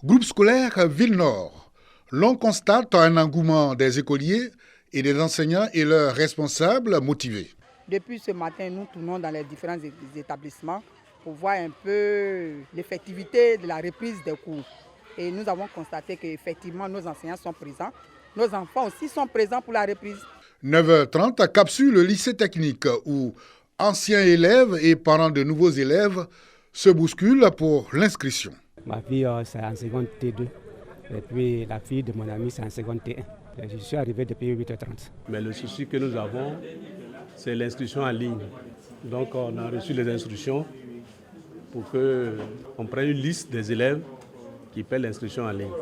Groupe scolaire Ville-Nord. L'on constate un engouement des écoliers et des enseignants et leurs responsables motivés. Depuis ce matin, nous tournons dans les différents établissements pour voir un peu l'effectivité de la reprise des cours. Et nous avons constaté qu'effectivement, nos enseignants sont présents. Nos enfants aussi sont présents pour la reprise. 9h30, capsule lycée technique où anciens élèves et parents de nouveaux élèves se bousculent pour l'inscription. Ma fille, c'est en seconde T2. Et puis la fille de mon ami, c'est en seconde T1. Et je suis arrivé depuis 8h30. Mais le souci que nous avons, c'est l'inscription en ligne. Donc on a reçu les instructions pour qu'on prenne une liste des élèves qui paient l'inscription en ligne.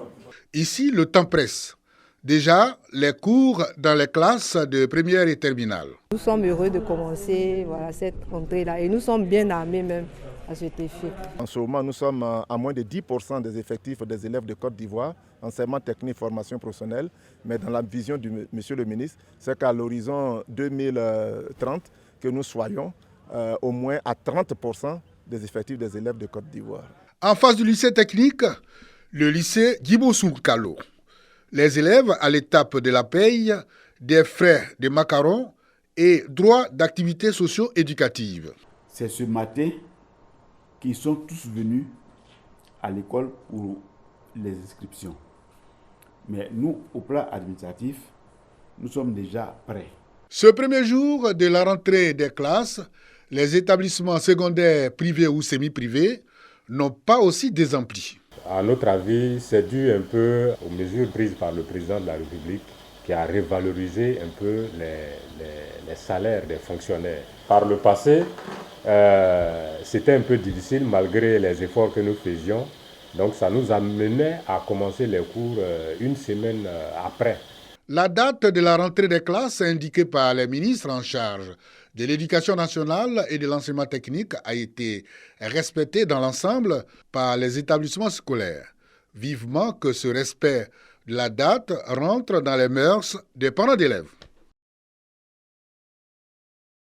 Ici, le temps presse. Déjà, les cours dans les classes de première et terminale. Nous sommes heureux de commencer cette rentrée-là et nous sommes bien armés même à cet effet. En ce moment, nous sommes à moins de 10% des effectifs des élèves de Côte d'Ivoire, enseignement technique, formation professionnelle. Mais dans la vision du monsieur le ministre, c'est qu'à l'horizon 2030, que nous soyons au moins à 30% des effectifs des élèves de Côte d'Ivoire. En face du lycée technique, le lycée Djibo Sounkalo. Les élèves à l'étape de la paye, des frais de macarons et droit d'activités socio-éducatives. C'est ce matin qu'ils sont tous venus à l'école pour les inscriptions. Mais nous, au plan administratif, nous sommes déjà prêts. Ce premier jour de la rentrée des classes, les établissements secondaires privés ou semi-privés n'ont pas aussi désempli. À notre avis, c'est dû un peu aux mesures prises par le président de la République qui a revalorisé un peu les salaires des fonctionnaires. Par le passé, c'était un peu difficile malgré les efforts que nous faisions. Donc ça nous amenait à commencer les cours une semaine après. La date de la rentrée des classes indiquée par les ministres en charge de l'Éducation nationale et de l'enseignement technique a été respectée dans l'ensemble par les établissements scolaires. Vivement que ce respect de la date rentre dans les mœurs des parents d'élèves.